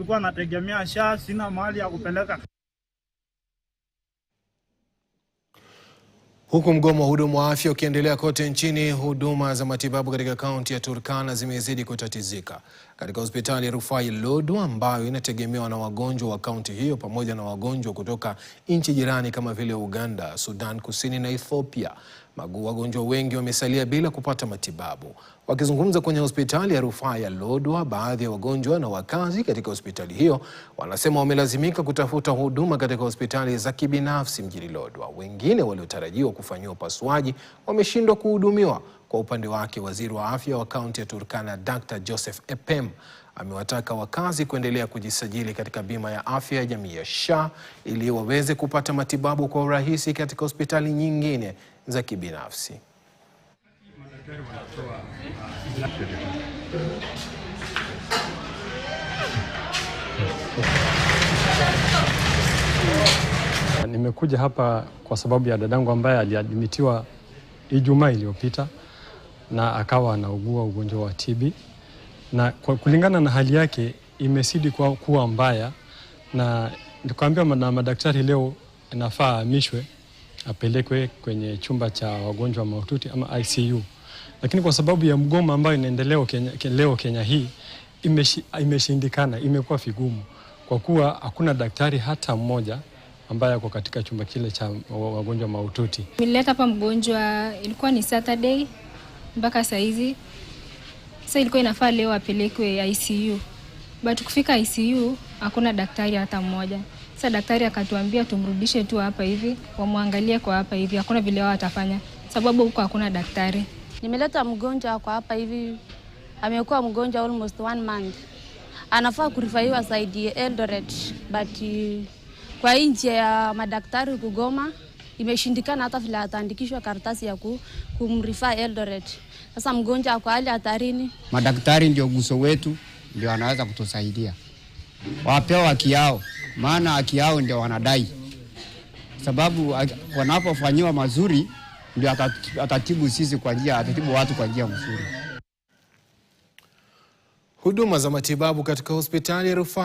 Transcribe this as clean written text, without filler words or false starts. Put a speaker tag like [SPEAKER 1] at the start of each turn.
[SPEAKER 1] nilikuwa nategemea SHA, sina mahali ya kupeleka.
[SPEAKER 2] Huku mgomo wa hudumu wa afya ukiendelea kote nchini, huduma za matibabu katika kaunti ya Turkana zimezidi kutatizika. Katika hospitali ya rufaa ya Lodwar ambayo inategemewa na wagonjwa wa kaunti hiyo pamoja na wagonjwa kutoka nchi jirani kama vile Uganda, Sudan Kusini na Ethiopia, wagonjwa wengi wamesalia bila kupata matibabu. Wakizungumza kwenye hospitali ya rufaa ya Lodwar, baadhi ya wagonjwa na wakazi katika hospitali hiyo wanasema wamelazimika kutafuta huduma katika hospitali za kibinafsi mjini Lodwar. Wengine waliotarajiwa kufanyiwa upasuaji wameshindwa kuhudumiwa. Kwa upande wake, waziri wa afya wa kaunti ya Turkana Dr. Joseph Epem amewataka wakazi kuendelea kujisajili katika bima ya afya ya jamii ya SHA ili waweze kupata matibabu kwa urahisi katika hospitali nyingine za kibinafsi.
[SPEAKER 3] Nimekuja hapa kwa sababu ya dadangu ambaye aliadmitiwa Ijumaa iliyopita na akawa anaugua ugonjwa wa TB, na kulingana na hali yake imezidi kuwa mbaya, na nikaambiwa na madaktari leo inafaa ahamishwe apelekwe kwenye chumba cha wagonjwa mahututi ama ICU. Lakini kwa sababu ya mgomo ambayo inaendelea leo Kenya hii imeshindikana, imekuwa vigumu kwa kuwa hakuna daktari hata mmoja ambaye ako katika chumba kile cha wagonjwa mahututi.
[SPEAKER 4] Nilileta hapa mgonjwa, ilikuwa ni Saturday mpaka saa hizi. Sasa ilikuwa inafaa leo apelekwe ICU. But kufika ICU hakuna daktari hata mmoja. Sasa daktari akatuambia tumrudishe tu hapa hivi, wamwangalie kwa hapa hivi. Hakuna vile wao watafanya sababu huko hakuna daktari.
[SPEAKER 5] Nimeleta mgonjwa kwa hapa hivi, amekuwa mgonjwa almost 1 month. Anafaa kurifaiwa zaidi Eldoret, but kwa nje ya madaktari kugoma imeshindikana hata vile ataandikishwa karatasi ya kumrifaa Eldoret. Sasa mgonjwa kwa hali hatarini.
[SPEAKER 6] Madaktari ndio guso wetu, ndio wanaweza kutusaidia. Wapewa haki yao, maana haki yao ndio wanadai. Sababu wanapofanywa mazuri ndio atatibu sisi kwa njia, atatibu watu kwa njia nzuri.
[SPEAKER 2] Huduma za matibabu katika hospitali ya rufaa